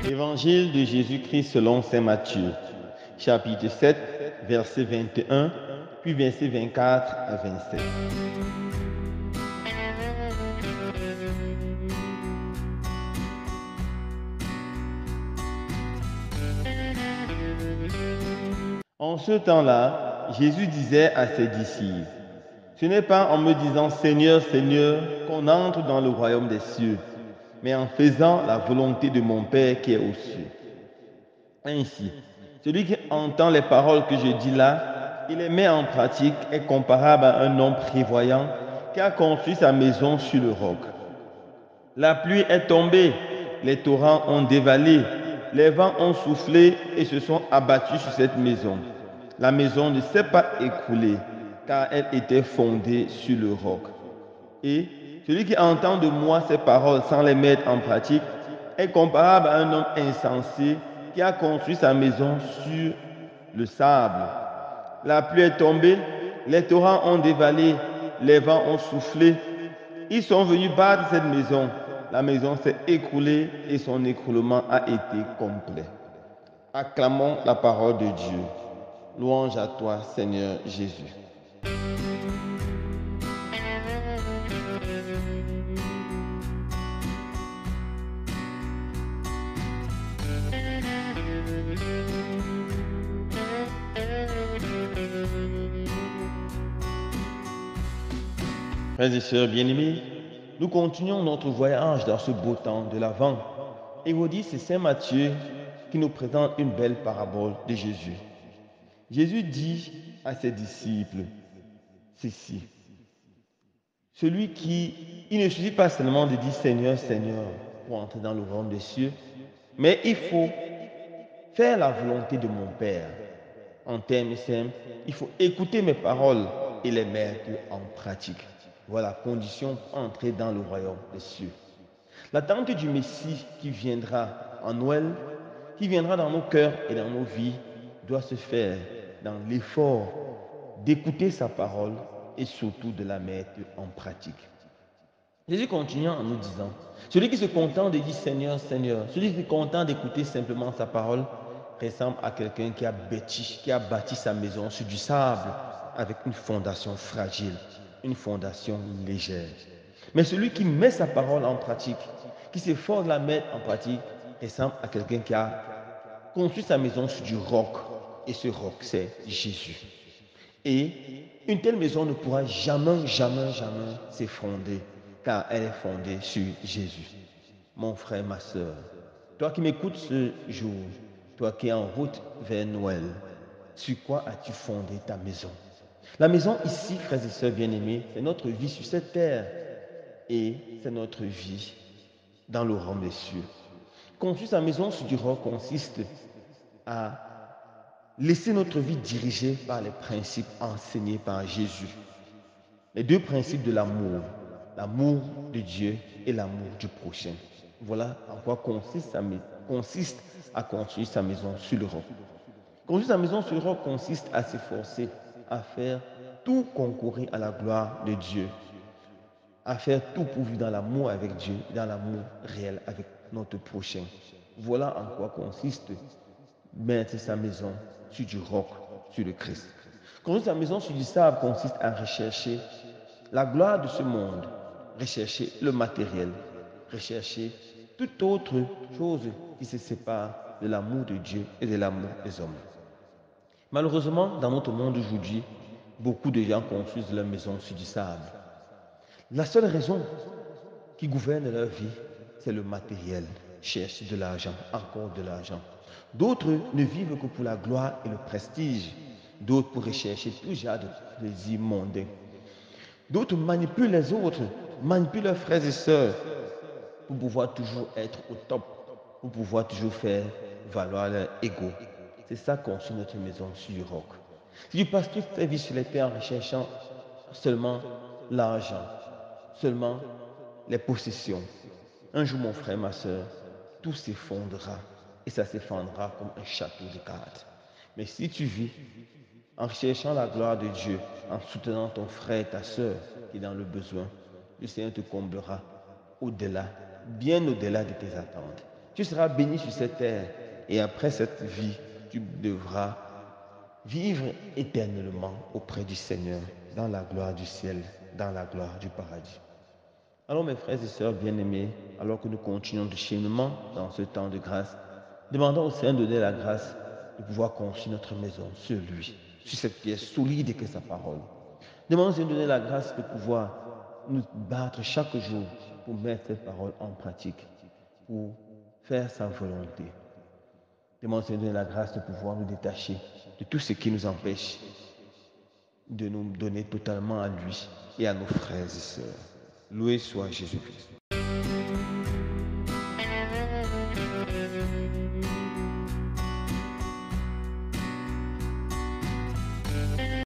Évangile de Jésus-Christ selon saint Matthieu, chapitre 7, verset 21, puis verset 24 à 27. En ce temps-là, Jésus disait à ses disciples, « Ce n'est pas en me disant Seigneur, Seigneur qu'on entre dans le royaume des cieux, mais en faisant la volonté de mon Père qui est aux cieux. Ainsi, celui qui entend les paroles que je dis là et les met en pratique est comparable à un homme prévoyant qui a construit sa maison sur le roc. La pluie est tombée, les torrents ont dévalé, les vents ont soufflé et se sont abattus sur cette maison. La maison ne s'est pas écroulée, car elle était fondée sur le roc. Et celui qui entend de moi ces paroles sans les mettre en pratique est comparable à un homme insensé qui a construit sa maison sur le sable. La pluie est tombée, les torrents ont dévalé, les vents ont soufflé. Ils sont venus battre cette maison. La maison s'est écroulée et son écroulement a été complet. Acclamons la parole de Dieu. Louange à toi, Seigneur Jésus. Frères et sœurs bien-aimés, nous continuons notre voyage dans ce beau temps de l'Avent. Et vous dites, c'est saint Matthieu qui nous présente une belle parabole de Jésus. Jésus dit à ses disciples ceci. Celui il ne suffit pas seulement de dire Seigneur, Seigneur pour entrer dans le royaume des cieux, mais il faut faire la volonté de mon Père. En termes simples, il faut écouter mes paroles et les mettre en pratique. Voilà la condition pour entrer dans le royaume des cieux. L'attente du Messie qui viendra en Noël, qui viendra dans nos cœurs et dans nos vies, doit se faire dans l'effort d'écouter sa parole et surtout de la mettre en pratique. Jésus continue en nous disant, celui qui se contente de dire Seigneur, Seigneur, celui qui se contente d'écouter simplement sa parole, ressemble à quelqu'un qui a bâti sa maison sur du sable avec une fondation fragile, une fondation légère. Mais celui qui met sa parole en pratique, qui s'efforce de la mettre en pratique, ressemble à quelqu'un qui a construit sa maison sur du roc. Et ce roc, c'est Jésus. Et une telle maison ne pourra jamais s'effondrer, car elle est fondée sur Jésus. Mon frère, ma soeur, toi qui m'écoutes ce jour, toi qui es en route vers Noël, sur quoi as-tu fondé ta maison? La maison ici, frères et sœurs bien-aimés, c'est notre vie sur cette terre et c'est notre vie dans le royaume des cieux. Construire sa maison sur du roc consiste à laisser notre vie dirigée par les principes enseignés par Jésus. Les deux principes de l'amour de Dieu et l'amour du prochain. Voilà en quoi consiste à construire sa maison sur le roc. Construire sa maison sur le roc consiste à s'efforcer à faire tout concourir à la gloire de Dieu, à faire tout pour vivre dans l'amour avec Dieu, dans l'amour réel avec notre prochain. Voilà en quoi consiste mettre sa maison sur du roc, sur le Christ. Construire sa maison sur du sable consiste à rechercher la gloire de ce monde, rechercher le matériel, rechercher toute autre chose qui se sépare de l'amour de Dieu et de l'amour des hommes. Malheureusement, dans notre monde aujourd'hui, beaucoup de gens construisent leur maison sur du sable. La seule raison qui gouverne leur vie, c'est le matériel. Cherchent de l'argent, encore de l'argent. D'autres ne vivent que pour la gloire et le prestige. D'autres pour rechercher tout genre de plaisirs mondains. D'autres manipulent les autres, manipulent leurs frères et sœurs pour pouvoir toujours être au top, pour pouvoir toujours faire valoir leur ego. C'est ça qu'on construit notre maison sur du roc. Si tu passes toute ta vie sur les terres en recherchant seulement l'argent, seulement les possessions, un jour, mon frère, ma soeur, tout s'effondrera et ça s'effondrera comme un château de cartes. Mais si tu vis en cherchant la gloire de Dieu, en soutenant ton frère et ta soeur qui est dans le besoin, le Seigneur te comblera au-delà, bien au-delà de tes attentes. Tu seras béni sur cette terre et après cette vie, tu devras vivre éternellement auprès du Seigneur, dans la gloire du ciel, dans la gloire du paradis. Alors mes frères et sœurs bien-aimés, alors que nous continuons de cheminement dans ce temps de grâce, demandons au Seigneur de donner la grâce de pouvoir construire notre maison sur lui, sur cette pierre solide qu'est sa parole. Demandons au Seigneur de donner la grâce de pouvoir nous battre chaque jour pour mettre cette parole en pratique, pour faire sa volonté. Demandons au Seigneur de donner la grâce de pouvoir nous détacher de tout ce qui nous empêche de nous donner totalement à lui et à nos frères et sœurs. Loué soit Jésus-Christ.